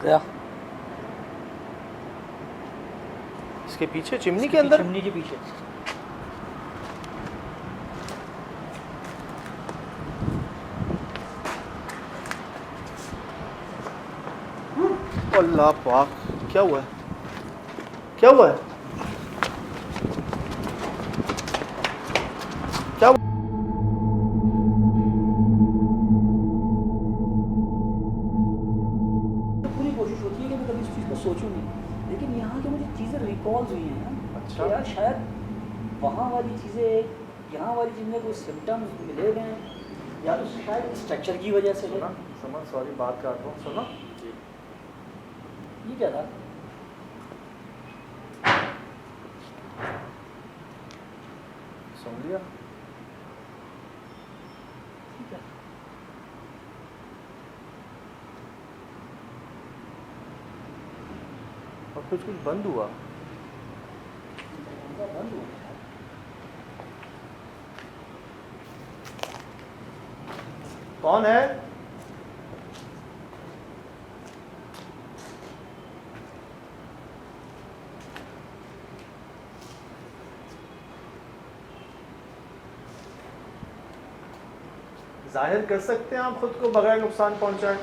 क्या? इसके पीछे चिमनी के अंदर? चिमनी के पीछे। अल्लाह पाक, क्या हुआ है? क्या हुआ है? क्या हुआ? पूरी कोशिश होती है कि मैं कभी इस चीज़ को सोचूं नहीं, लेकिन यहाँ की मुझे चीज़ें रिकॉल हुई हैं ना। अच्छा। कि यार शायद वहाँ वाली चीज़ें यहाँ वाली चीज़ में कोई सिम्टम्स मिले हुए हैं, या तो शायद स्ट्रक्चर की वजह से है। सुना समझ, सॉरी बात कर रहा हूँ, सुनो। ये क्या था? सुन लिया? ठीक है। और कुछ बंद हुआ? बंद हुआ। कौन है? जाहिर कर सकते हैं आप खुद को बगैर नुकसान पहुंचाए?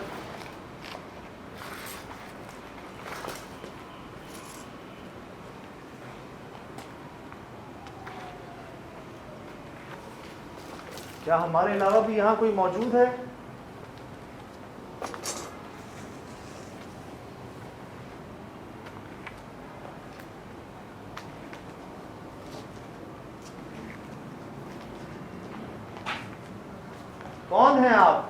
क्या हमारे अलावा भी यहाँ कोई मौजूद है? कौन है आप?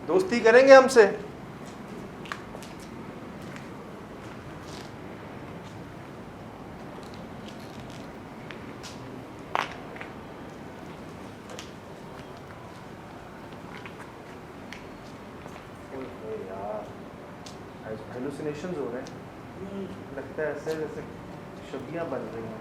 दोस्ती करेंगे हमसे? हेलुसिनेशंस हो रहे हैं, लगता है ऐसे जैसे छवियां बन रही हैं।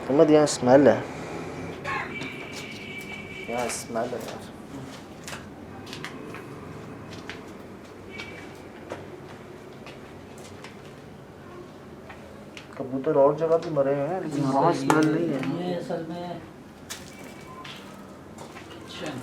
समझ, यहाँ स्मेल है, यहाँ स्मेल है यार। कबूतर और जगह भी मरे हुए हैं, लेकिन वहाँ स्मेल नहीं है। ये असल में किचन।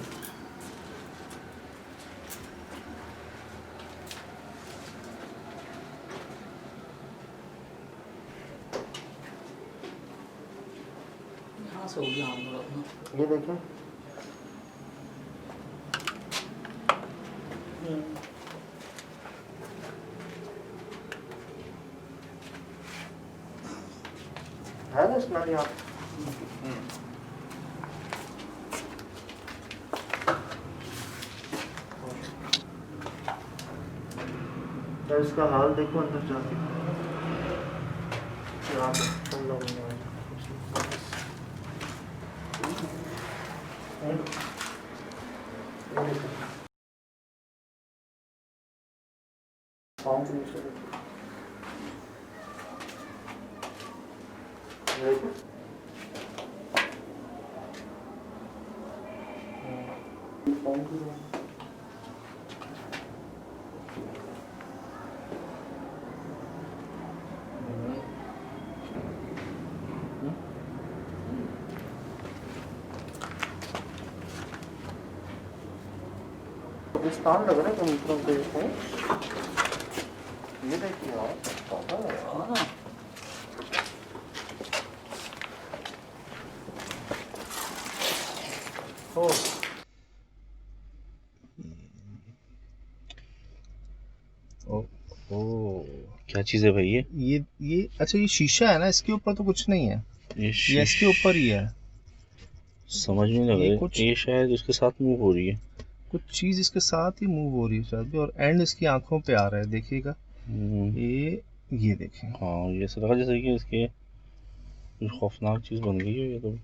यहाँ से हो गया हम लोग अपना। ये देखें, है ना स्मेल यहाँ? तो इसका हाल देखो अंदर जाके। यहाँ पे हम लोग नहीं आए। पाँव के नीचे देखो। देखो। पाँव के नीचे। पाकिस्तान लग रहा है कबूतरों के इसमें। ये देखिए आप, हाँ ना। ओ ओ, क्या चीज़ है भाई ये अच्छा, ये शीशा है ना, इसके ऊपर तो कुछ नहीं है, ये ये इसके ऊपर ही है। समझ में लग रहा है कुछ ये शायद उसके साथ मूव हो रही है। कुछ चीज इसके साथ ही मूव हो रही है शायद, और एंड इसकी आंखों पे आ रहा है, देखिएगा। ये देखें। हाँ, ये ऐसा लगा जैसे कि इसके कुछ खौफनाक चीज़ बन गई है ये तो।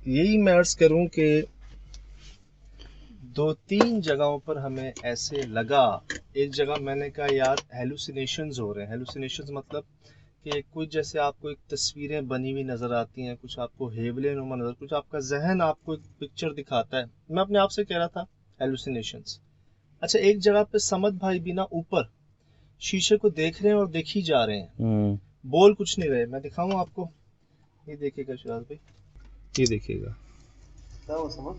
यही मैं अर्ज करूं कि 2-3 जगहों पर हमें ऐसे लगा। एक जगह मैंने कहा यार हेलुसिनेशंस हो रहे हैं। हेलुसिनेशंस मतलब कि कुछ जैसे आपको एक तस्वीरें बनी हुई नज़र आती हैं, कुछ आपको हेवले नुमा नज़र, कुछ आपका जहन आपको एक पिक्चर दिखाता है। मैं अपने आप से कह रहा था हेलुसिनेशंस। अच्छा, एक जगह पे समद भाई भी ना ऊपर शीशे को देख रहे हैं और देखी जा रहे हैं, बोल कुछ नहीं रहे। मैं दिखाऊं आपको, ये देखिएगा शिराज भाई, ये देखिएगा, क्या वो समझ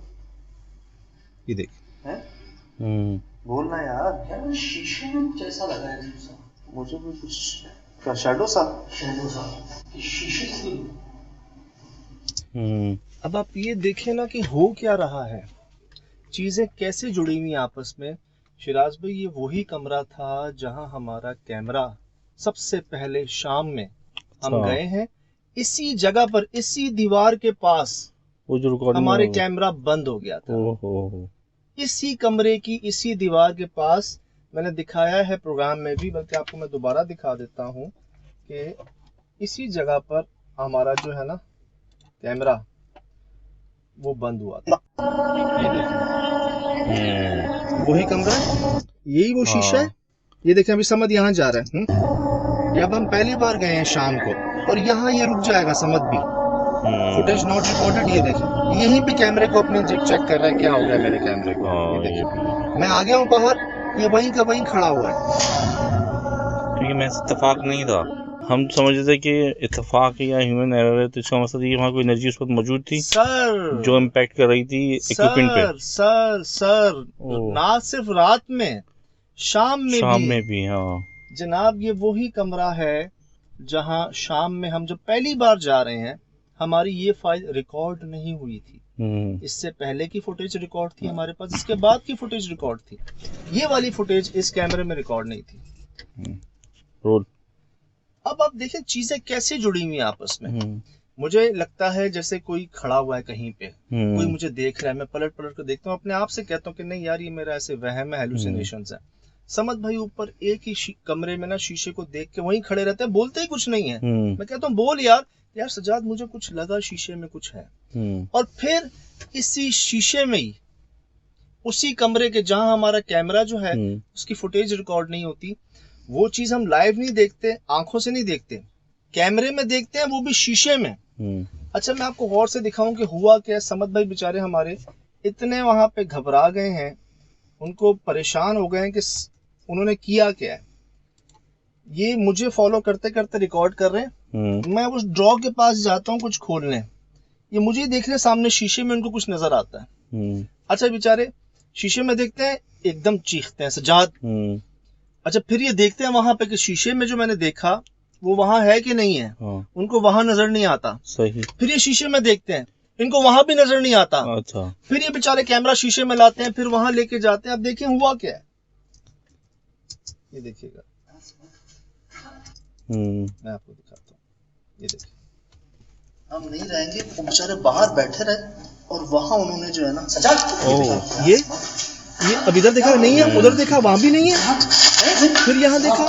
ये देखिए हैं? बोलना यार शीशे में जैसा लगा है अजीब सा, मुझे भी कुछ क्या शैडो सा शीशे से अब आप ये देखें ना कि हो क्या रहा है, चीजें कैसे जुड़ी हुई आपस में। शिराज भाई ये वही कमरा था जहां हमारा कैमरा सबसे पहले शाम में हम गए हैं, इसी जगह पर, इसी दीवार के पास वो जो रिकॉर्डिंग हमारे कैमरा बंद हो गया था। इसी कमरे की इसी दीवार के पास मैंने दिखाया है प्रोग्राम में भी, बल्कि आपको मैं दोबारा दिखा देता हूँ कि इसी जगह पर हमारा जो है ना कैमरा वो बंद हुआ था। ये देखिए वही कमरा है, यही वो शीशा है। ये देखें अभी समद यहाँ जा रहा है, अब हम पहली बार गए हैं शाम को और यहाँ ये रुक जाएगा समद भी। फुटेज नॉट रिकॉर्डेड, ये देखें यहीं पे कैमरे को अपने चेक कर रहा है क्या हो गया मेरे कैमरे को। ये देखिए मैं आ गया हूँ बाहर, ये वहीं का वहीं खड़ा हुआ है। क्योंकि मैं इत्तेफाक नहीं था, हम समझते थे कि इत्तेफाक या ह्यूमन एरर है, तो इसका मतलब ये वहाँ कोई एनर्जी उस वक्त मौजूद थी सर जो इम्पैक्ट कर रही थी इक्विपमेंट पे। सर ना सिर्फ रात में, शाम में भी हाँ जनाब, ये वही कमरा है जहां शाम में हम जब पहली बार जा रहे हैं, हमारी ये फाइल रिकॉर्ड नहीं हुई थी। इससे पहले की फुटेज रिकॉर्ड थी हमारे पास, इसके बाद की फुटेज रिकॉर्ड थी। ये वाली फुटेज इस कैमरे में रिकॉर्ड नहीं थी। रोल। अब आप देखें चीजें कैसे जुड़ी हुई आपस में। मुझे लगता है जैसे कोई खड़ा हुआ है कहीं पे, कोई मुझे देख रहा है, मैं पलट पलट कर देखता हूँ, अपने आप से कहता हूँ कि नहीं यार ये मेरा ऐसे वहम है, हेलुसिनेशंस है। समद भाई ऊपर एक ही कमरे में ना शीशे को देख के वहीं खड़े रहते हैं, बोलते ही कुछ नहीं है। मैं कहता हूँ बोल यार सजाद मुझे कुछ लगा शीशे में कुछ है। और फिर इसी शीशे में ही, उसी कमरे के जहां हमारा कैमरा जो है उसकी फुटेज रिकॉर्ड नहीं होती, वो चीज हम लाइव नहीं देखते, आंखों से नहीं देखते, कैमरे में देखते हैं, वो भी शीशे में। अच्छा मैं आपको गौर से दिखाऊं कि हुआ क्या। समद भाई बेचारे हमारे इतने वहां पे घबरा गए हैं, उनको परेशान हो गए हैं कि उन्होंने किया क्या है। ये मुझे फॉलो करते करते रिकॉर्ड कर रहे हैं, मैं उस ड्रॉ के पास जाता हूँ कुछ खोलने, ये मुझे देख रहे सामने शीशे में, उनको कुछ नजर आता है। अच्छा बेचारे शीशे में देखते हैं, एकदम चीखते हैं सजाद। अच्छा फिर ये देखते हैं वहां पे कि शीशे में जो मैंने देखा वो वहां है कि नहीं है। उनको वहां नजर नहीं आता। सही। फिर ये शीशे में देखते हैं, इनको वहां भी नजर नहीं आता। अच्छा। फिर ये बेचारे कैमरा शीशे में लाते हैं, फिर वहां लेके जाते हैं। अब देखिए हुआ क्या है, ये देखिएगा, मैं आपको दिखाता हूँ, ये देखिए। हम नहीं रहेंगे, वो बेचारे बाहर बैठे रहे और वहां उन्होंने जो है ना सजाद, ये अब इधर देखा नहीं है, उधर देखा वहां भी नहीं है, फिर यहाँ देखा।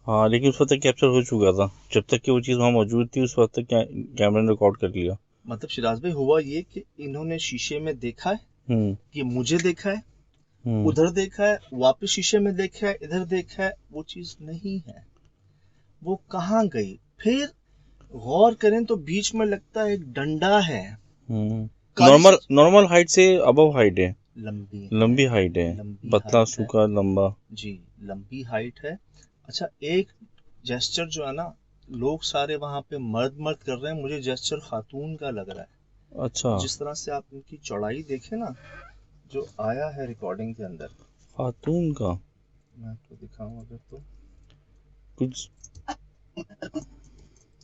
हाँ लेकिन उस वक्त तक कैप्चर हो चुका था, जब तक कि वो चीज़ वहाँ मौजूद थी उस वक्त तक कैमरे ने रिकॉर्ड कर लिया। मतलब शिराज भाई हुआ ये कि इन्होंने शीशे में देखा है, कि मुझे देखा है, उधर देखा है, वापस शीशे में देखा है, इधर देखा है, वो चीज नहीं है। वो कहाँ गई? फिर गौर करें तो बीच में लगता है एक डंडा है, नॉर्मल हाइट से अबव हाइट है, लंबी हाइट है, पतला सूखा लंबा जी, लंबी हाइट है। अच्छा एक जेस्चर जो है ना, लोग सारे वहां पे मर्द कर रहे हैं, मुझे जेस्चर खातून का लग रहा है। अच्छा जिस तरह से आप इनकी चौड़ाई देखें ना, जो आया है रिकॉर्डिंग के अंदर, खातून का मैं आपको दिखाऊं अगर तो कुछ,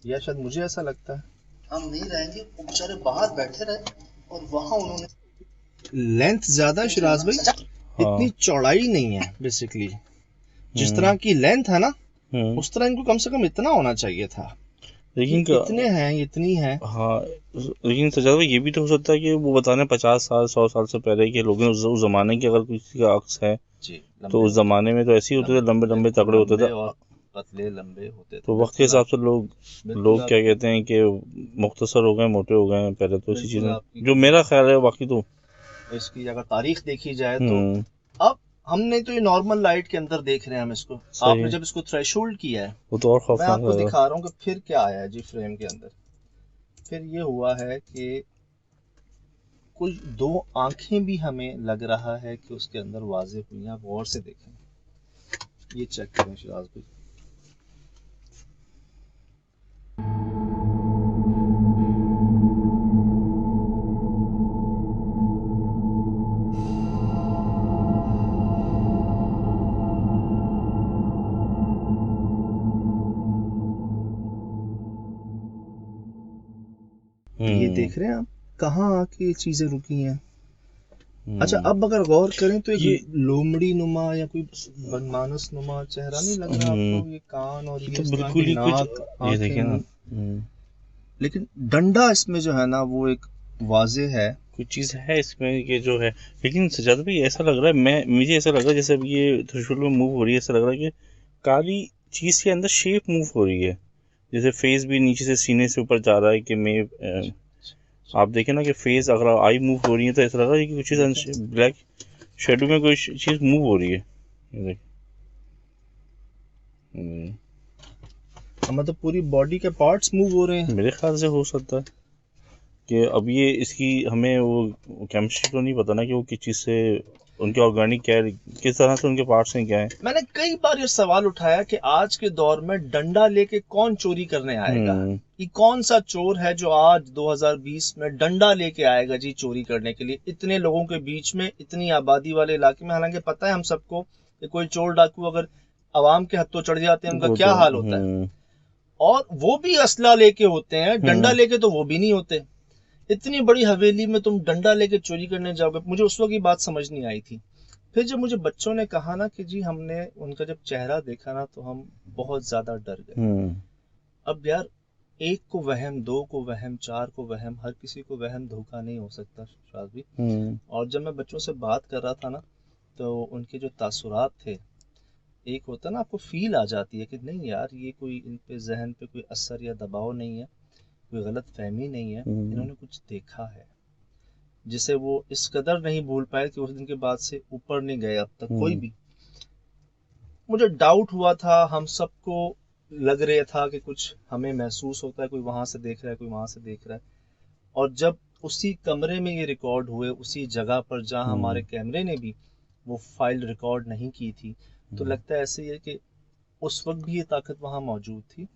या शायद मुझे ऐसा लगता है। हम नहीं रहेंगे, वो बेचारे बाहर बैठे रहे और वहां उन्होंने लेंथ ज्यादा है शिराज भाई, इतनी चौड़ाई नहीं है। बेसिकली जिस तरह की लेंथ है ना, उस तरह इनको कम से कम इतना होना चाहिए था, लेकिन इतने हैं, इतनी है। हाँ लेकिन सजा ये भी तो हो सकता है कि वो बताने 50 साल 100 साल से पहले के लोग उस जमाने के अगर किसी का अक्स है जी, तो उस जमाने में तो ऐसे ही होते थे, लंबे तगड़े होते थे। पतले लंबे होते थे। तो वक्त के हिसाब से लोग बिल्कुल क्या कहते हैं कि मुख्तसर हो गए, मोटे हो गए हैं पहले तो इसी बिल्कुल आपकी चीज़ें, जो मेरा ख्याल है। बाकी तो इसकी अगर तारीख देखी जाए तो अब हमने तो ये नॉर्मल लाइट के अंदर देख रहे हैं हम इसको, सही आपने है। जब इसको थ्रेशोल्ड किया है वो तो और मैं खौफनाक आपको लग रहा दिखा रहा हूँ कि फिर क्या आया है जी फ्रेम के अंदर। फिर ये हुआ है कि कुछ दो आंखें भी हमें लग रहा है कि उसके अंदर वाज़ेह हुई हैं। आप गौर से देखें, ये चेक करें शिराज भाई। ये देख रहे हैं आप कहाँ आके ये चीजें रुकी हैं। अच्छा, अब अगर गौर करें तो एक लोमड़ी नुमा या कोई बनमानस नुमा चेहरा नहीं लग रहा आपको? ये कान और ये तो इस तरह बिल्कुल की ही नाक, कुछ ये देखें ना, मुंह। लेकिन डंडा इसमें जो है ना वो एक वाजे है, कुछ चीज़ है इसमें कि जो है। लेकिन सजाद भाई ऐसा लग रहा है, मुझे ऐसा लग रहा है जैसे अब ये थ्रेशोल्ड में मूव हो रही है, ऐसा लग रहा है कि काली चीज़ के अंदर शेप मूव हो रही है, जैसे फेस भी नीचे से सीने से ऊपर जा रहा है कि आप देखें ना कि फेस अगर आई मूव हो रही है तो ऐसा लग रहा है कि कुछ चीज़ ब्लैक शेडो में कोई चीज़ मूव हो रही है। ये देख, मतलब पूरी बॉडी के पार्ट्स मूव हो रहे हैं। मेरे ख्याल से हो सकता है कि अब ये इसकी हमें वो केमिस्ट्री तो नहीं पता ना कि वो किस चीज़ से उनके ऑर्गेनिक क्या है, किस तरह से उनके पार्ट्स हैं, क्या है। मैंने कई बार ये सवाल उठाया कि आज के दौर में डंडा लेके कौन चोरी करने आएगा? ये कौन सा चोर है जो आज 2020 में डंडा लेके आएगा जी चोरी करने के लिए, इतने लोगों के बीच में, इतनी आबादी वाले इलाके में। हालांकि पता है हम सबको कि कोई चोर डाकू अगर आवाम के हत्थों चढ़ जाते हैं उनका क्या हाल होता है, और वो भी असला लेके होते हैं, डंडा लेके तो वो भी नहीं होते। इतनी बड़ी हवेली में तुम डंडा लेके चोरी करने जाओगे? मुझे उस वक्त ये बात समझ नहीं आई थी। फिर जब मुझे बच्चों ने कहा ना कि जी हमने उनका जब चेहरा देखा ना तो हम बहुत ज्यादा डर गए। अब यार, एक को वहम, दो को वहम, चार को वहम, हर किसी को वहम धोखा नहीं हो सकता शिराज भी। और जब मैं बच्चों से बात कर रहा था ना तो उनके जो तासुरात थे, एक होता ना आपको फील आ जाती है कि नहीं यार ये कोई इन पे जहन पे कोई असर या दबाव नहीं है, कोई गलत फहमी नहीं है, इन्होंने कुछ देखा है जिसे वो इस कदर नहीं भूल पाए कि उस दिन के बाद से ऊपर नहीं गए अब तक कोई भी। मुझे डाउट हुआ था, हम सबको लग रहा था कि कुछ हमें महसूस होता है, कोई वहां से देख रहा है, कोई वहां से देख रहा है। और जब उसी कमरे में ये रिकॉर्ड हुए, उसी जगह पर जहां हमारे कैमरे ने भी वो फाइल रिकॉर्ड नहीं की थी, तो लगता है ऐसे ही है कि उस वक्त भी ये ताकत वहाँ मौजूद थी।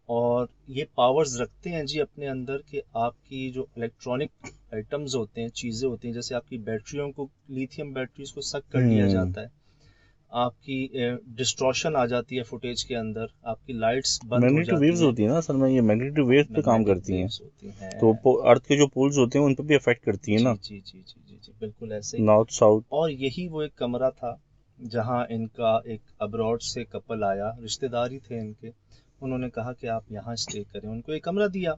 और ये पावर्स रखते हैं जी अपने अंदर कि आपकी जो इलेक्ट्रॉनिक आइटम्स होते हैं, चीज़ें होती हैं, जैसे आपकी बैटरियों को, लिथियम बैटरीज को सक कर लिया जाता है, आपकी डिस्टॉर्शन आ जाती है फुटेज के अंदर, आपकी लाइट्स बंद हो जाती वेव्स होती है ना असल में, ये मैग्नेटिक वेव्स पे काम करती हैं, तो अर्थ के जो पोल्स होते हैं उन पर भी अफेक्ट करती है ना। जी जी जी जी जी बिल्कुल ऐसे ही, नॉर्थ साउथ। और यही वो एक कमरा था जहाँ इनका एक अब्रॉड से कपल आया, रिश्तेदार ही थे इनके, उन्होंने कहा कि आप यहाँ स्टे करें, उनको एक कमरा दिया।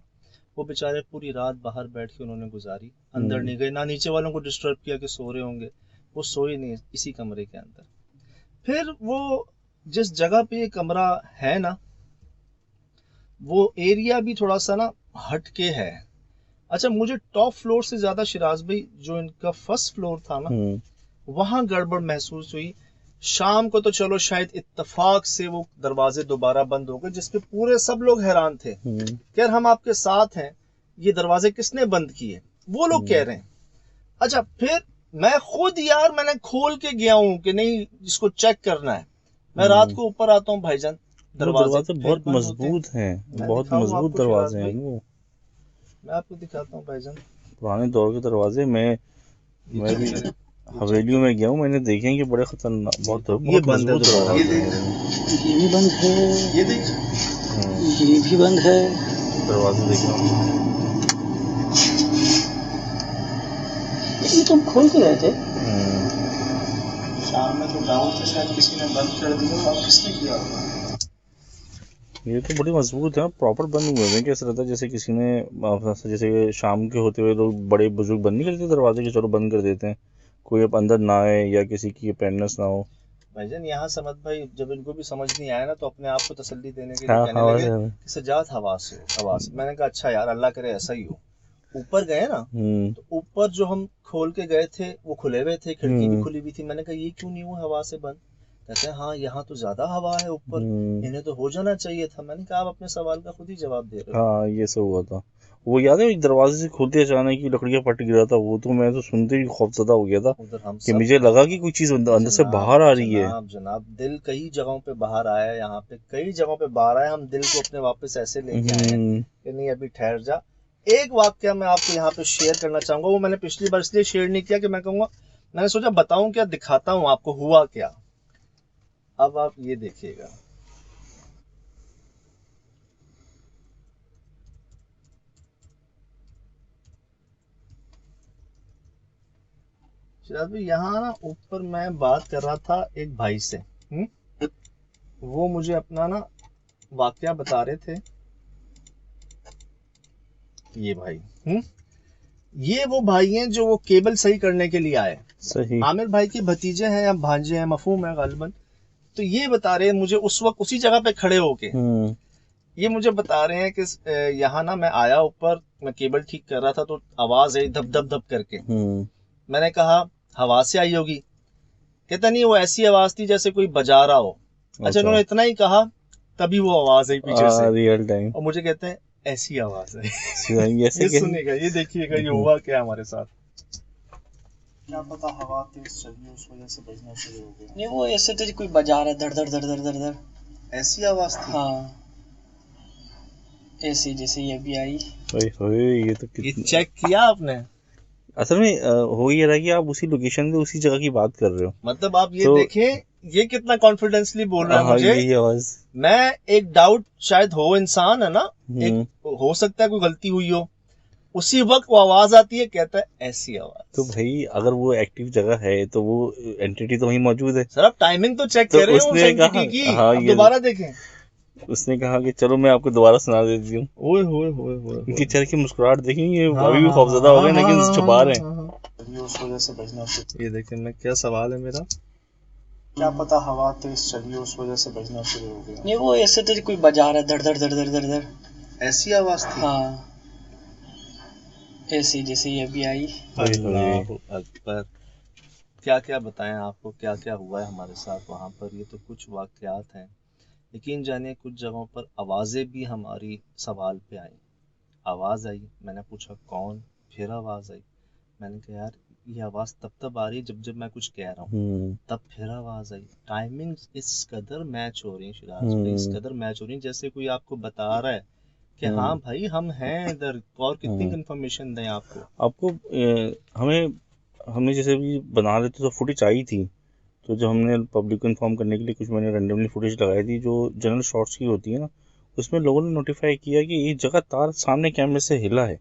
वो बेचारे पूरी रात बाहर बैठ के उन्होंने गुजारी, अंदर नहीं गए, ना नीचे वालों को डिस्टर्ब किया कि सो रहे होंगे, वो सोए नहीं इसी कमरे के अंदर। फिर वो जिस जगह पे ये कमरा है ना, वो एरिया भी थोड़ा सा ना हटके है। अच्छा, मुझे टॉप फ्लोर से ज्यादा शिराज भाई जो इनका फर्स्ट फ्लोर था ना, वहां गड़बड़ महसूस हुई। शाम को तो चलो शायद इत्तेफाक से वो दरवाजे दोबारा बंद हो गए, जिसपे पूरे सब लोग हैरान थे कि यार हम आपके साथ हैं, ये दरवाजे किसने बंद किए, वो लोग कह रहे हैं। अच्छा, फिर मैं खुद यार मैंने खोल के गया हूँ कि नहीं इसको चेक करना है। मैं रात को ऊपर आता हूँ भाईजान, दरवाजे बहुत मजबूत हैं, बहुत मजबूत दरवाजे हैं वो। मैं आपको दिखाता हूँ भाईजान, पुराने दौर के दरवाजे। मैं भी हवेलियों में गया हूँ, मैंने देखे हैं कि बड़े खतरनाक, बहुत मजबूत दरवाजे। ये भी बंद है, ये देख, ये भी बंद है, दरवाजे देखे ये तुम खोल के गए थे। शाम में तो डाउट था, शायद किसी ने बंद कर दिया, अब किसने किया होगा। ये तो बड़ी मजबूत है, प्रॉपर बंद हुए हैं। कैसा रहता है जैसे किसी ने, जैसे शाम के होते हुए लोग बड़े बुजुर्ग बंद नहीं करते दरवाजे के, चलो बंद कर देते हैं, कोई अब अंदर ना आए या किसी की अपेंडेंस ना हो। भाईजान यहाँ समझ भाई, जब इनको भी समझ नहीं आया ना तो अपने आप को तसल्ली देने के लिए हाँ, कहने हवा लगे से कि सजाद हवा से हो, हवा से। मैंने कहा अच्छा यार, अल्लाह करे ऐसा ही हो। ऊपर गए ना तो ऊपर जो हम खोल के गए थे वो खुले हुए थे, खिड़की भी खुली हुई थी। मैंने कहा ये क्यों नहीं हुआ हवा से बंद? कहते हैं हाँ यहाँ तो ज्यादा हवा है ऊपर, इन्हें तो हो जाना चाहिए था। मैंने कहा आप अपने सवाल का खुद ही जवाब दे रहे हो। हाँ, ये सब हुआ था। वो याद है, एक दरवाजे से खुलते अचानक की लकड़ियां फट गिरा था, वो तो मैं तो सुनते ही खौफजदा हो गया था उधर हम कि सब मुझे लगा कि कोई चीज अंदर से बाहर आ रही है। जनाब दिल कई जगहों पे बाहर आया है, यहाँ पे कई जगहों पे बाहर आया। हम दिल को अपने वापस ऐसे लेके आए हैं कि नहीं अभी ठहर जा। एक वाक्य मैं आपको यहाँ पे शेयर करना चाहूंगा, वो मैंने पिछली बार इसलिए शेयर नहीं किया कि मैं कहूँगा, मैंने सोचा बताऊं क्या, दिखाता हूँ आपको हुआ क्या। अब आप ये देखिएगा, अभी यहाँ ना ऊपर मैं बात कर रहा था एक भाई से, वो मुझे अपना ना वाकया बता रहे थे। ये भाई ये वो भाई हैं जो वो केबल सही करने के लिए आए। सही। आमिर भाई के भतीजे हैं या भांजे हैं, मफहूम है गालिबन। तो ये बता रहे हैं मुझे उस वक्त उसी जगह पे खड़े होके, ये मुझे बता रहे हैं कि यहाँ ना मैं आया ऊपर, मैं केबल ठीक कर रहा था तो आवाज आई धप धप धप करके। मैंने कहा हवा से आई होगी। कहता नहीं, वो ऐसी आवाज थी जैसे कोई बजा रहा हो। अच्छा, उन्होंने इतना ही कहा, तभी वो आवाज आई पीछे से रियल टाइम। और मुझे कहते हैं ऐसी आवाज है। ये सुनिएगा, ये देखिएगा ये हुआ क्या हमारे साथ। क्या पता हवा तेज चली उस वजह से बजना शुरू हो गया। नहीं, वो ऐसे तो कोई बजा रहा है, धड़ धड़ धड़ धड़ धड़ धड़, ऐसी आवाज थी। हाँ, ऐसी जैसे ये भी आई। ये तो ये चेक किया आपने? असल में हो ये रहा कि आप उसी लोकेशन पे उसी जगह की बात कर रहे हो। मतलब आप ये देखें ये कितना कॉन्फिडेंसली बोल रहा है मुझे। यही आवाज। मैं एक डाउट, शायद हो इंसान है ना, एक हो सकता है कोई गलती हुई हो, उसी वक्त वो आवाज आती है, कहता है ऐसी आवाज। तो भाई अगर वो एक्टिव जगह है तो वो एंटिटी तो वहीं मौजूद है। सर आप टाइमिंग तो चेक कर रहे हो उस एंटिटी की। हाँ, दोबारा देखें। उसने कहा कि चलो मैं आपको दोबारा सुना देती हूँ। ओए होए होए होए, इनकी चेहरे की मुस्कुराहट देखेंगे, अभी भी खौफजदा हो गए लेकिन छुपा रहे हैं। उस वजह से बजना शुरू। ये देखें, मैं क्या सवाल है मेरा, क्या पता हवा तेज चली उस वजह से बजना शुरू हो गया। नहीं, वो ऐसे तो कोई बजा रहा है, धड़ धड़ धड़ धड़ धड़ धड़, ऐसी आवाज थी। हाँ, ऐसी जैसे ये भी आई। अल्लाहु अकबर। क्या क्या बताएं आपको, क्या क्या हुआ है हमारे साथ वहाँ पर। ये तो कुछ वाकयात हैं। यकीन जानिए कुछ जगहों पर आवाज़ें भी हमारी सवाल पे आई। आवाज़ आई, मैंने पूछा कौन, फिर आवाज़ आई। मैंने कहा यार ये आवाज़ तब आ रही है जब मैं कुछ कह रहा हूँ, तब फिर आवाज़ आई। टाइमिंग इस कदर मैच हो रही है शिराज भाई, इस कदर मैच हो रही है जैसे कोई आपको बता रहा है कि हाँ भाई हम हैं इधर, और कितनी इन्फॉर्मेशन दें आपको। हमने जैसे भी बना लेते तो फुटेज आई थी, तो जब हमने पब्लिक को इन्फॉर्म करने के लिए कुछ मैंने रैंडमली फुटेज लगाई थी जो जनरल शॉट्स की होती है ना, उसमें लोगों ने नोटिफाई किया कि एक जगह तार सामने कैमरे से हिला है।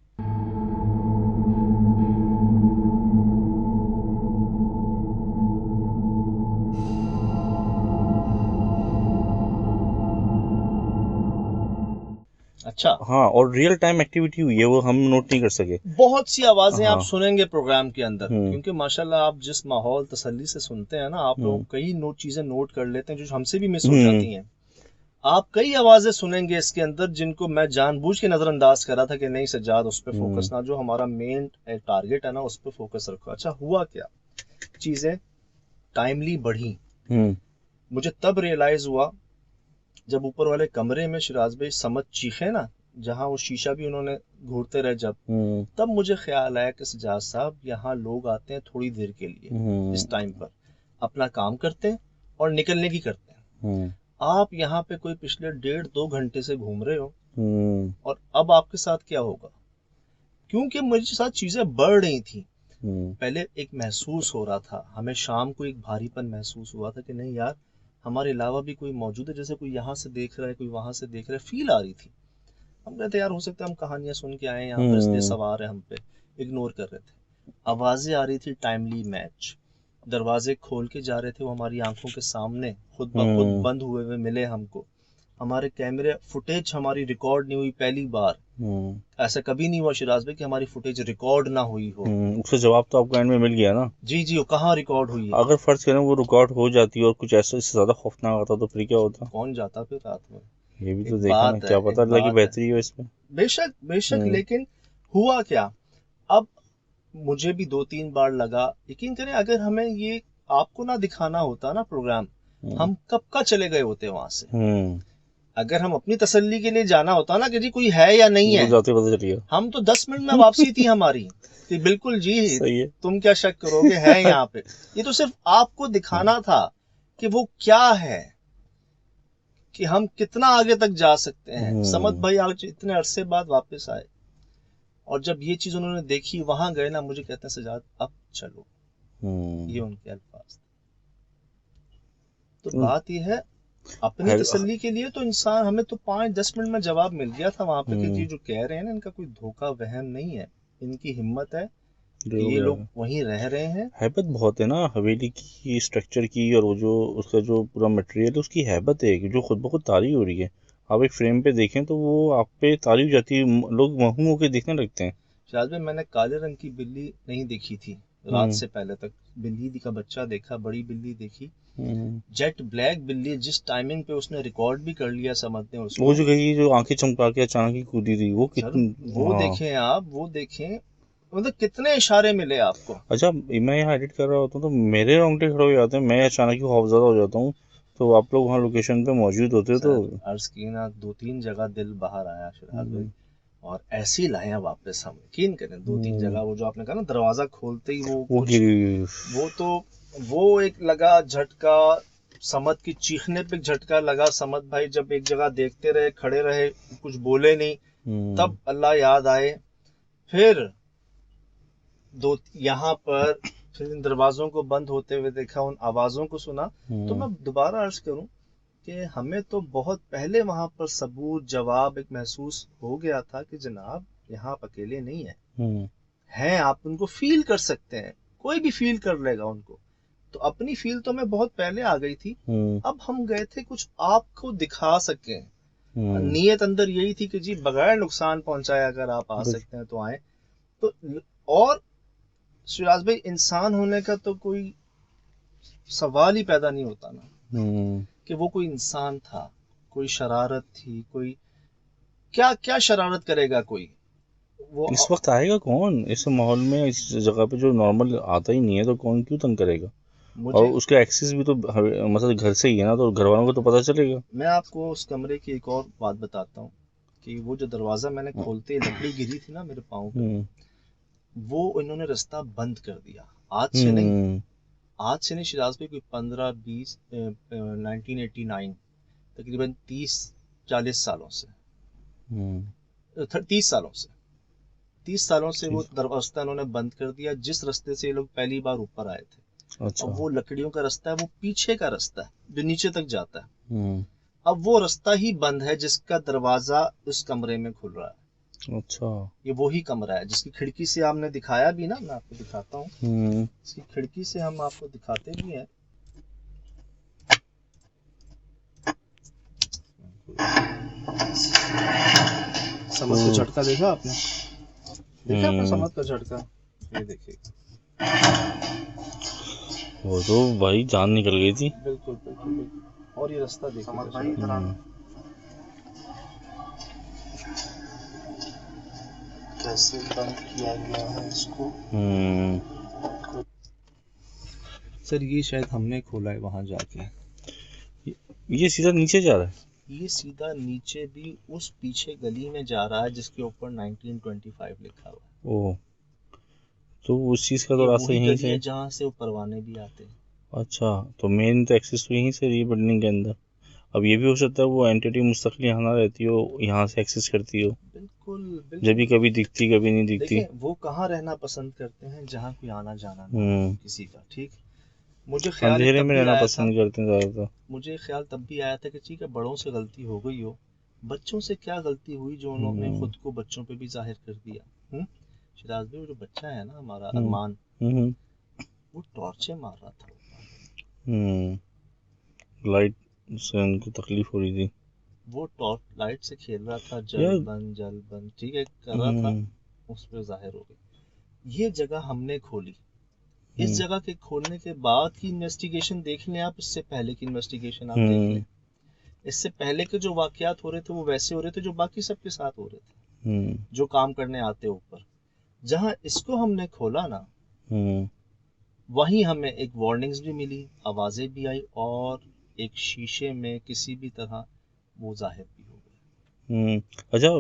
अच्छा, हाँ, और रियल टाइम एक्टिविटी हुई है, वो हम नोट नहीं कर सके। बहुत सी आवाजें आप सुनेंगे प्रोग्राम के अंदर, क्योंकि माशाल्लाह आप जिस माहौल तसल्ली से सुनते हैं ना, आप लोग कई चीजें नोट कर लेते हैं जो हमसे भी मिस हो जाती हैं। आप कई आवाजें सुनेंगे इसके अंदर जिनको मैं जानबूझ के नजरअंदाज कर रहा था कि नहीं सज्जाद उस पर फोकस ना, जो हमारा मेन टारगेट है ना उस पर फोकस रखो। अच्छा हुआ क्या, चीजें टाइमली बढ़ी। मुझे तब रियलाइज हुआ जब ऊपर वाले कमरे में शिराज भाई समझ चीखे ना, जहाँ वो शीशा भी उन्होंने घूरते रहे जब, तब मुझे ख्याल आया कि सज्जाद साहब यहाँ लोग आते हैं थोड़ी देर के लिए, इस टाइम पर अपना काम करते हैं और निकलने की करते हैं। आप यहाँ पे कोई पिछले 1.5-2 घंटे से घूम रहे हो और अब आपके साथ क्या होगा, क्योंकि मेरे साथ चीजें बढ़ रही थी। पहले एक महसूस हो रहा था, हमें शाम को एक भारीपन महसूस हुआ था कि नहीं यार हमारे अलावा भी कोई मौजूद है, जैसे कोई यहाँ से देख रहा है, कोई वहां से देख रहा है, फील आ रही थी। हम कहते यार हो सकता है हम कहानियां सुन के आए, यहाँ पर इसलिए सवार है हम पे, इग्नोर कर रहे थे। आवाजें आ रही थी टाइमली मैच, दरवाजे खोल के जा रहे थे, वो हमारी आंखों के सामने खुद ब खुद बंद हुए हुए मिले हमको। हमारे कैमरे फुटेज हमारी रिकॉर्ड नहीं हुई पहली बार, ऐसा कभी नहीं हुआ शिराज भाई कि हमारी फुटेज रिकॉर्ड ना हुई हो। उसका जवाब तो आपको एंड में मिल गया ना। जी जी, वो कहाँ रिकॉर्ड हुई है? अगर फर्ज करें वो रिकॉर्ड हो जाती और कुछ ऐसा इससे ज्यादा खौफनाक होता तो फिर क्या होता? कौन जाता फिर रात में? ये भी तो एक देखा ना, बात है, क्या पता एक अल्लाह की बात बेहतरी हो इसमें। बेशक बेशक, लेकिन हुआ क्या? अब मुझे भी 2-3 बार लगा, यकीन करें अगर हमें ये आपको ना दिखाना होता ना प्रोग्राम, हम कब का चले गए होते वहां से। अगर हम अपनी तसल्ली के लिए जाना होता ना कि जी कोई है या नहीं है, जाते पता चल गया, हम तो 10 मिनट में वापसी थी हमारी कि बिल्कुल जी सही है। तुम क्या शक करोगे, है यहाँ पे। ये तो सिर्फ आपको दिखाना था कि वो क्या है, कि हम कितना आगे तक जा सकते हैं। समद भाई आज इतने अरसे बाद वापस आए और जब ये चीज उन्होंने देखी, वहां गए ना, मुझे कहते हैं सजाद अब चलो, ये उनके अल्फाज थे। तो बात ये है, अपनी तसल्ली के लिए तो इंसान, हमें तो 5-10 मिनट में जवाब मिल गया था वहां पे कि ये जो कह रहे हैं ना, इनका कोई धोखा वहम नहीं है, इनकी हिम्मत है कि ये लोग वहीं रह रहे हैं। हैबत बहुत है ना हवेली की, स्ट्रक्चर की, और वो जो उसका जो पूरा मटेरियल है उसकी हैबत है जो खुद ब खुद तारी हो रही है। आप एक फ्रेम पे देखें तो वो आप पे तारी हो जाती है, लोग महूम होकर देखने लगते हैं। शायद में मैंने काले रंग की बिल्ली नहीं देखी थी रात से पहले तक। बिल्ली का बच्चा देखा, बड़ी बिल्ली देखी, जेट ब्लैक बिल्ली, जिस टाइमिंग पे उसने रिकॉर्ड भी कर लिया समझते हैं उसको। वो जो गई, जो आंखें चमका के अचानक ही कूदी थी, वो कितनी, वो देखें आप, वो देखें, मतलब कितने इशारे मिले आपको। अच्छा, मैं यहाँ एडिट कर रहा होता हूँ तो मेरे रोंगटे खड़े हो जाते हैं, मैं अचानक ही खौफज़दा हो जाता हूँ, तो आप लोग वहाँ लोकेशन पे मौजूद होते तो अर्ज की ना 2-3 जगह दिल बाहर आया शिराज भाई, और ऐसे ही लाए वापस। हम यकीन करें 2-3 जगह, वो जो आपने कहा ना दरवाजा खोलते ही वो तो वो एक लगा झटका, समद की चीखने पे झटका लगा। समद भाई जब एक जगह देखते रहे, खड़े रहे, कुछ बोले नहीं, तब अल्लाह याद आए। फिर यहाँ पर फिर इन दरवाजों को बंद होते हुए देखा, उन आवाजों को सुना। तो मैं दोबारा अर्ज करूं कि हमें तो बहुत पहले वहां पर सबूत, जवाब एक महसूस हो गया था कि जनाब यहाँ आप अकेले नहीं हैं, आप उनको फील कर सकते हैं, कोई भी फील कर लेगा उनको। तो अपनी फील तो मैं बहुत पहले आ गई थी। अब हम गए थे कुछ आपको दिखा सके, नीयत अंदर यही थी कि जी बगैर नुकसान पहुंचाए अगर आप आ सकते हैं तो आए। तो और शिराज भाई, इंसान होने का तो कोई सवाल ही पैदा नहीं होता ना कि वो कोई इंसान था, कोई शरारत थी, कोई क्या क्या शरारत करेगा कोई। वो इस वक्त आएगा कौन इस माहौल में, इस जगह पे जो नॉर्मल आता ही नहीं है, तो कौन क्यों तंग करेगा? और उसका एक्सेस भी तो मतलब घर से ही है ना, तो घर वालों को तो पता चलेगा। मैं आपको उस कमरे की एक और बात बताता हूँ कि वो जो दरवाजा मैंने खोलते लकड़ी गिरी थी ना मेरे पाँव पे, वो इन्होंने रास्ता बंद कर दिया। आज से नहीं शिराज भाई, कोई 15-20 1989 तकरीबन 30-40 सालों से, 30 सालों से वो रास्ता इन्होंने बंद कर दिया, जिस रास्ते से ये लोग पहली बार ऊपर आए थे। अच्छा। अब वो लकड़ियों का रास्ता है, वो पीछे का रास्ता है जो नीचे तक जाता है। अब वो रास्ता ही बंद है जिसका दरवाजा उस कमरे में खुल रहा है। अच्छा, ये वही कमरा है जिसकी खिड़की से आपने दिखाया भी ना, मैं आपको दिखाता हूँ। इसकी खिड़की से हम आपको दिखाते भी हैं। समझ का झटका देखा आपने? देखा आपने समझ का झटका? ये देखिए, वो तो भाई जान निकल गई थी। बिल्कुल बिल्कुल बिल्कुल। और ये रास्ता देखिए कैसे बंद किया गया है इसको। सर ये शायद हमने खोला है वहां जाके। ये सीधा नीचे जा रहा है? ये सीधा नीचे भी उस पीछे गली में जा रहा है जिसके ऊपर 1925 लिखा हुआ है। ओह, तो उस चीज का तो रास्ता यहीं से, जहाँ से वो परवाने भी आते हैं। अच्छा, तो मेन तो एक्सेस तो यहीं से रही बिल्डिंग के अंदर। अब ये भी हो सकता है वो एंटिटी मुस्तकिल यहाँ ना रहती हो, यहाँ से एक्सेस करती हो। बिल्कुल, जब भी कभी दिखती कभी नहीं दिखती। वो कहाँ रहना पसंद करते हैं? जहाँ कोई आना जाना नहीं किसी का। ठीक, मुझे ख्याल अंधेरे में रहना पसंद करते हैं ज्यादातर। मुझे ख्याल तब भी आया था कि ठीक है, बड़ों से गलती हो गई हो, बच्चों से क्या गलती हुई जो उन्होंने खुद को बच्चों पे भी जाहिर कर दिया। शिराज भाई, वो जो बच्चा है ना हमारा अरमान, वो टॉर्चर मार रहा था। लाइट से उनको तकलीफ हो रही थी। वो टॉर्च लाइट से खेल रहा था, यार, जल बंद ठीक है कर रहा था, हम्म, उस पर जाहिर हो गई। ये जगह हमने खोली, इस हम्म, जगह के खोलने के बाद की इन्वेस्टिगेशन देख लें आप, इससे पहले की इन्वेस्टिगेशन आप देख लें, इससे पहले के जो वाकयात हो रहे थे वो वैसे हो रहे थे जो बाकी सबके साथ हो रहे थे, जो काम करने आते ऊपर। जहां इसको हमने खोला ना, वहीं हमें एक वार्निंग्स भी मिली, आवाजें भी आई, और एक शीशे में किसी भी तरह वो जाहिर भी हो गया। अच्छा,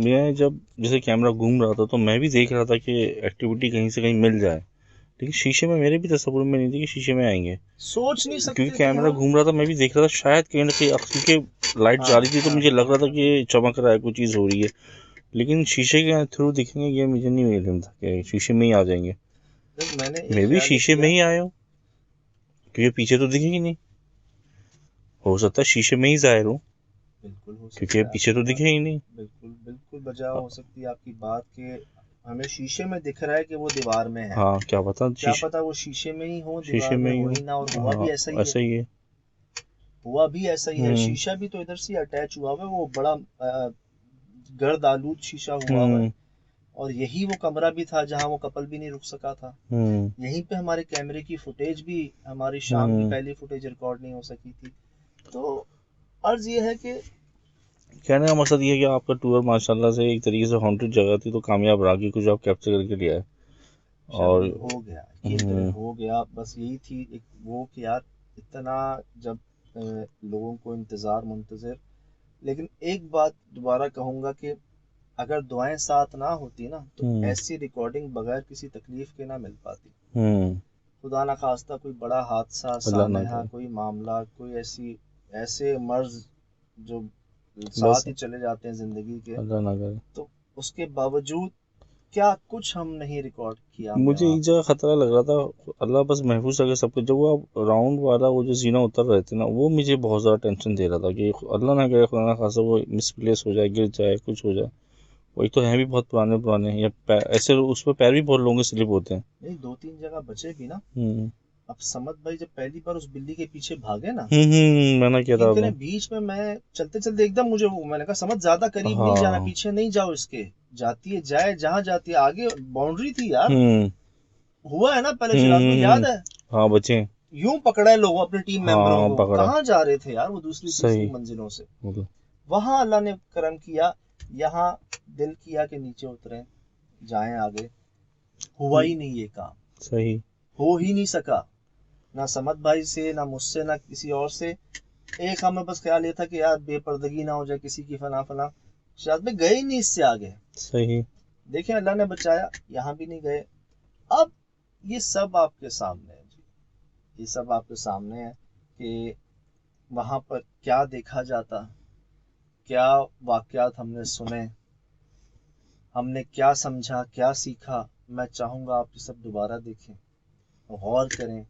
मैं जब जैसे कैमरा घूम रहा था तो मैं भी देख रहा था कि एक्टिविटी कहीं से कहीं मिल जाए, लेकिन शीशे में मेरे भी तस्वुर में नहीं थी कि शीशे में आएंगे, सोच नहीं सकते क्योंकि कैमरा घूम रहा था, मैं भी देख रहा था शायद कहीं ना कहीं, क्योंकि लाइट जा रही थी तो मुझे लग रहा था कि चमक रहा है, कोई चीज़ हो रही है, लेकिन शीशे के थ्रू दिखेंगे ये मुझे नहीं मालूम था कि शीशे में ही आ जाएंगे। मैं भी शीशे में ही आया हूँ क्योंकि पीछे तो दिखेगी नहीं, हो सकता है शीशे में ही जाहिर हूँ बिल्कुल हो सकता क्योंकि है, पीछे तो दिखे ही नहीं। बिल्कुल बजाय हो सकती है आपकी बात के हमें शीशे में दिख रहा है कि वो दीवार में है। हाँ, क्या पता वो शीशे में ही हो, शीशे दीवार में में ही हो हो। ही ना, और हुआ हाँ, भी ऐसा ही ऐसा ही है। हुआ भी ऐसा ही है। शीशा भी तो इधर से अटैच हुआ हुआ है, वो बड़ा गर्द आलूद शीशा हुआ हुआ है, और यही वो कमरा भी था जहाँ वो कपल भी नहीं रुक सका था। यहीं पे हमारे कैमरे की फुटेज भी, हमारी शाम की पहली फुटेज रिकॉर्ड नहीं हो सकी थी। तो अर्ज ये है कि कहने का मकसद ये है कि आपका टूर माशाल्लाह से एक तरीके से हॉन्टेड जगह थी तो कामयाब रहा कि कुछ आप कैप्चर करके लिया है, और हो गया ये हो गया। बस यही थी एक वो कि यार इतना जब लोगों को मुंतजर, लेकिन एक बात दोबारा कहूँगा कि अगर दुआएं साथ ना होती ना तो ऐसी रिकॉर्डिंग बगैर किसी तकलीफ के ना मिल पाती। खुदा ना खास्ता कोई बड़ा हादसा, सानहा कोई मामला, कोई ऐसे मर्ज जो साथ ही चले जाते हैं जिंदगी के, अल्लाह ना करे। तो उसके बावजूद क्या कुछ हम नहीं रिकॉर्ड किया। मुझे एक जगह खतरा लग रहा था, अल्लाह बस महफूज रखे सबको, जब वो राउंड वाला वो जो जीना उतर रहे थे ना, वो मुझे बहुत ज़्यादा टेंशन दे रहा था कि अल्लाह ना करे, खुदा ना खासा वो मिसप्लेस हो जाए, गिर जाए, कुछ हो जाए। वो एक तो हैं भी बहुत पुराने या ऐसे उस पर पैर भी बहुत लोगों के स्लिप होते हैं। नहीं, 2-3 जगह बचे भी ना। अब समद भाई जब पहली बार उस बिल्ली के पीछे भागे ना, मैंने क्या था बीच में मैं चलते एकदम मुझे मैंने कहा समझ ज्यादा करीब नहीं जाना, पीछे नहीं जाओ इसके, जाती है जाए जहाँ जाती है, आगे बाउंड्री थी यार। हुआ है ना पहले, चिराग को याद है? हाँ, बचे यूं पकड़ा है लोगों अपनी टीम मेंबरों को, कहाँ जा रहे थे यार वो दूसरी तीसरी मंजिलों से। वहां अल्लाह ने करम किया, यहाँ दिल किया कि नीचे उतरे जाएं आगे। हुआ ही नहीं ये काम, सही हो ही नहीं सका, ना समद भाई से, ना मुझसे, ना किसी और से। एक हमें बस ख्याल ये था कि यार बेपर्दगी ना हो जाए किसी की, फला शायद में गए ही नहीं इससे आगे। सही देखें अल्लाह ने बचाया, यहाँ भी नहीं गए। अब ये सब आपके सामने है जी, ये सब आपके सामने है कि वहां पर क्या देखा जाता, क्या वाकयात हमने सुने, हमने क्या समझा, क्या सीखा। मैं चाहूँगा आप ये सब दोबारा देखें, गौर करें,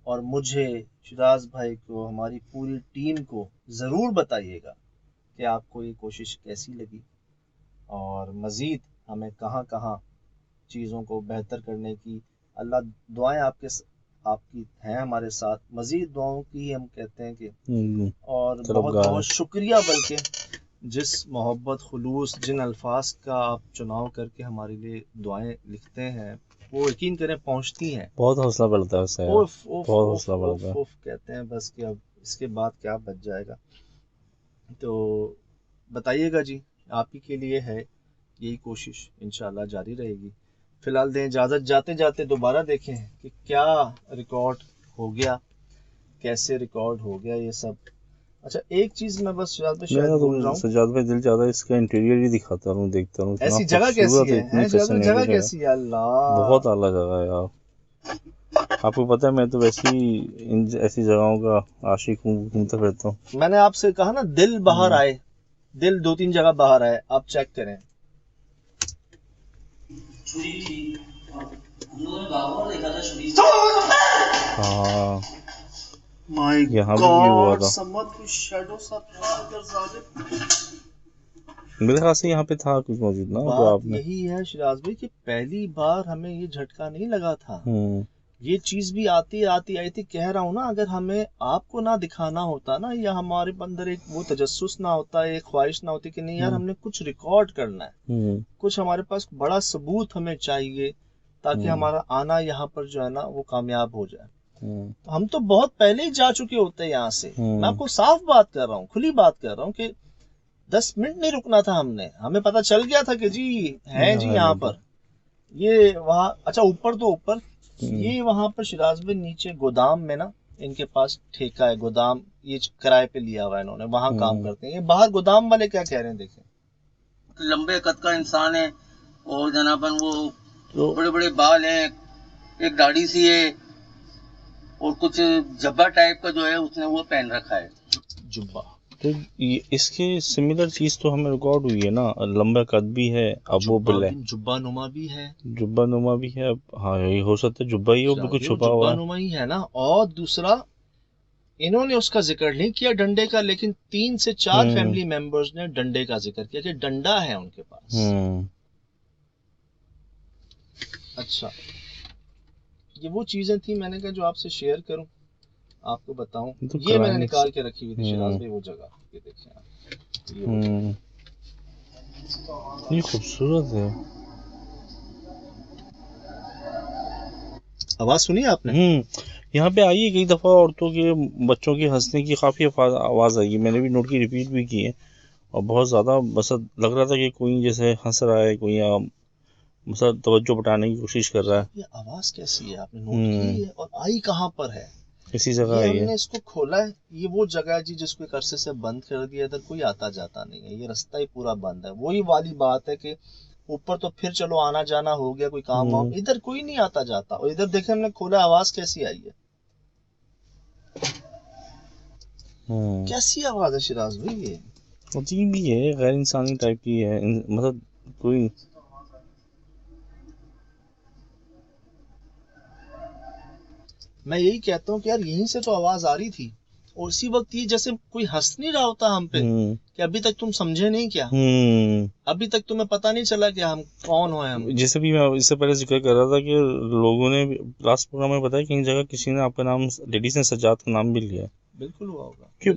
और मुझे, शिराज भाई को, हमारी पूरी टीम को ज़रूर बताइएगा कि आपको ये कोशिश कैसी लगी, और मज़ीद हमें कहाँ कहाँ चीज़ों को बेहतर करने की अल्लाह दुआएं आपकी हैं हमारे साथ। मज़ीद दुआओं की हम कहते हैं कि, और बहुत बहुत शुक्रिया, बल्कि जिस मोहब्बत, खुलूस, जिन अल्फाज का आप चुनाव करके हमारे लिए दुआएं लिखते हैं, वो यकीन करें पहुंचती हैं। बहुत हौसला बढ़ता है उससे, बहुत हौसला बढ़ता है। कहते हैं बस कि अब इसके बाद क्या बच जाएगा। तो बताइएगा जी, आप ही के लिए है यही कोशिश, इंशाल्लाह जारी रहेगी। फिलहाल दें इजाज़त, जाते जाते दोबारा देखें कि क्या रिकॉर्ड हो गया, कैसे रिकॉर्ड हो गया ये सब। अच्छा, एक चीज मैं बस शायद बोल रहा हूँ, सजाद भाई दिल चाहता है इसका इंटीरियर ही दिखाता रहूं, देखता रहूं। ऐसी जगह कैसी है, जगह कैसी है, अल्लाह बहुत आला जगह है यार। आपको पता है मैं तो वैसे ही इन ऐसी जगहों का आशिक हूँ, घूमता फिरता हूँ। मैंने आपसे कहा ना दिल बाहर आए, दिल 2-3 जगह बाहर आए, आप चेक करें। हाँ, यहाँ भी ये हुआ था। मेरे ख्याल से यहाँ पे था कुछ मौजूद ना, जो आपने। यही है शिराज भाई कि पहली बार हमें ये झटका नहीं लगा था ये चीज भी आती आई थी, कह रहा हूँ ना, अगर हमें आपको ना दिखाना होता ना, या हमारे अंदर एक वो तजस्सुस ना होता, एक ख्वाहिश ना होती कि नहीं यार हमने कुछ रिकॉर्ड करना है, कुछ हमारे पास बड़ा सबूत हमें चाहिए ताकि हमारा आना यहाँ पर जो है ना वो कामयाब हो जाए, तो हम तो बहुत पहले ही जा चुके होते हैं यहाँ से। मैं आपको साफ बात कर रहा हूँ, खुली बात कर रहा हूँ कि 10 मिनट नहीं रुकना था हमने, हमें पता चल गया था कि जी है जी यहाँ पर, ये वहाँ, अच्छा ऊपर तो ऊपर ये वहां पर शिराज में नीचे गोदाम में ना इनके पास ठेका है, गोदाम ये किराए पे लिया हुआ है इन्होंने, वहां काम करते हैं। ये बाहर गोदाम वाले क्या कह रहे हैं देखें, लंबे कद का इंसान है और जनाबन वो बड़े बड़े बाल हैं, एक दाढ़ी सी है और कुछ जब्बा टाइप का जो है उसने वो पहन रखा है, जुब्बा। तो इसके सिमिलर चीज तो हमें रिकॉर्ड हुई है ना, लंबा कद भी है, अब वो बिल जुब्बा नुमा भी है, जुब्बा नुमा भी है। हाँ ये हो सकता है जुब्बा ही हो, बिल्कुल छुपा हुआ जुब्बा नुमा ही है ना। और दूसरा इन्होंने उसका जिक्र नहीं किया डंडे का, लेकिन 3 से 4 फैमिली मेंबर्स ने डंडे का जिक्र किया कि डंडा है उनके पास। अच्छा, ये वो चीजें थी, मैंने कहा जो आपसे शेयर करूं, आपको बताऊं। तो ये मैंने निकाल के रखी हुई थी शिराज भाई वो जगह, ये देखें आप, ये खूबसूरत है। आवाज सुनी आपने? यहाँ पे आई है कई दफा औरतों के, बच्चों के हंसने की काफी आवाज आई है, मैंने भी नोट की, रिपीट भी की है, और बहुत ज्यादा बस लग रहा था कि कोई जैसे हंस रहा है, कोई मतलब तवज्जो बटाने की कोशिश कर रहा है। ये आवाज कैसी है आपने नोट की है, और आई कहाँ पर है? इसी जगह है, हमने इसको खोला है, ये वो जगह है जी जिसको एक अरसे से बंद कर दिया, इधर कोई आता जाता नहीं है, ये रास्ता ही पूरा बंद है। वही वाली बात है कि ऊपर तो फिर चलो आना जाना हो गया, कोई काम वाम, इधर कोई नहीं आता जाता। और इधर देखे हमने खोला, आवाज कैसी आई है, कैसी आवाज है शिराज भाई, ये अजीब ही है, गैर इंसानी टाइप की है, मतलब कोई मैं यही कहता हूँ कि यार यहीं से तो आवाज आ रही थी, और उसी वक्त ये जैसे कोई हंस नहीं रहा होता हम पे कि अभी तक तुम समझे नहीं क्या, अभी तक तुम्हें पता नहीं चला कि हम कौन हो। हम जैसे भी मैं इससे पहले जिक्र कर रहा था कि लोगों ने लास्ट प्रोग्राम में बताया कहीं जगह किसी ने आपका नाम, लेडीज ने सज्जाद का नाम भी लिया। बिल्कुल हुआ होगा, क्यों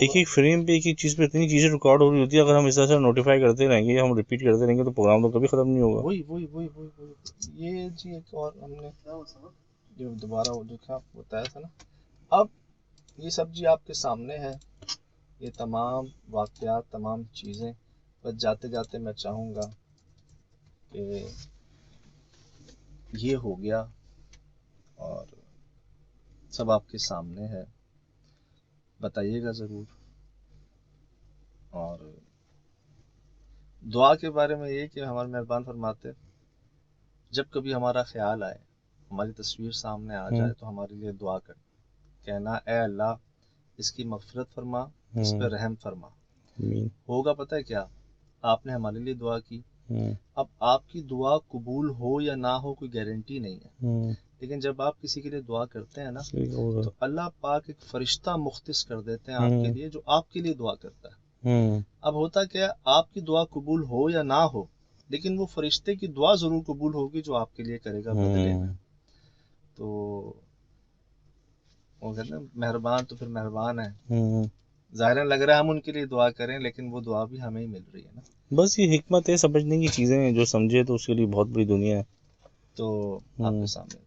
एक एक फ्रेम पे एक एक चीज पे इतनी चीजें रिकॉर्ड हो रही होती है, अगर हम इस तरह से नोटिफाई करते रहेंगे, हम रिपीट करते रहेंगे, तो प्रोग्राम तो कभी खत्म नहीं होगा। वही ये जी एक और हमने जो दोबारा वो जो था बताया था ना, अब ये सब जी आपके सामने है, ये तमाम वाक़यात, तमाम चीज़ें। बस जाते जाते मैं चाहूँगा कि ये हो गया और सब आपके सामने है, बताइएगा ज़रूर। और दुआ के बारे में ये कि हमारे मेहरबान फरमाते, जब कभी हमारा ख्याल आए, हमारी तस्वीर सामने आ जाए, तो हमारे लिए दुआ कर, कहना ए अल्लाह इसकी मग़फ़िरत फरमा, इस पर रहम फरमा। होगा पता है क्या, आपने हमारे लिए दुआ की, अब आपकी दुआ कबूल हो या ना हो कोई गारंटी नहीं है, लेकिन जब आप किसी के लिए दुआ करते हैं ना, तो अल्लाह पाक एक फरिश्ता मुख्तिस कर देते हैं आपके लिए, जो आपके लिए दुआ करता है। अब होता क्या, आपकी दुआ कबूल हो या ना हो, लेकिन वो फरिश्ते की दुआ जरूर कबूल होगी जो आपके लिए करेगा बदले में। तो वो कहते हैं मेहरबान तो फिर मेहरबान है, ज़ाहिर लग रहा है हम उनके लिए दुआ करें, लेकिन वो दुआ भी हमें ही मिल रही है ना। बस ये हिकमत है, समझने की चीजें हैं, जो समझे तो उसके लिए बहुत बड़ी दुनिया है। तो आपके सामने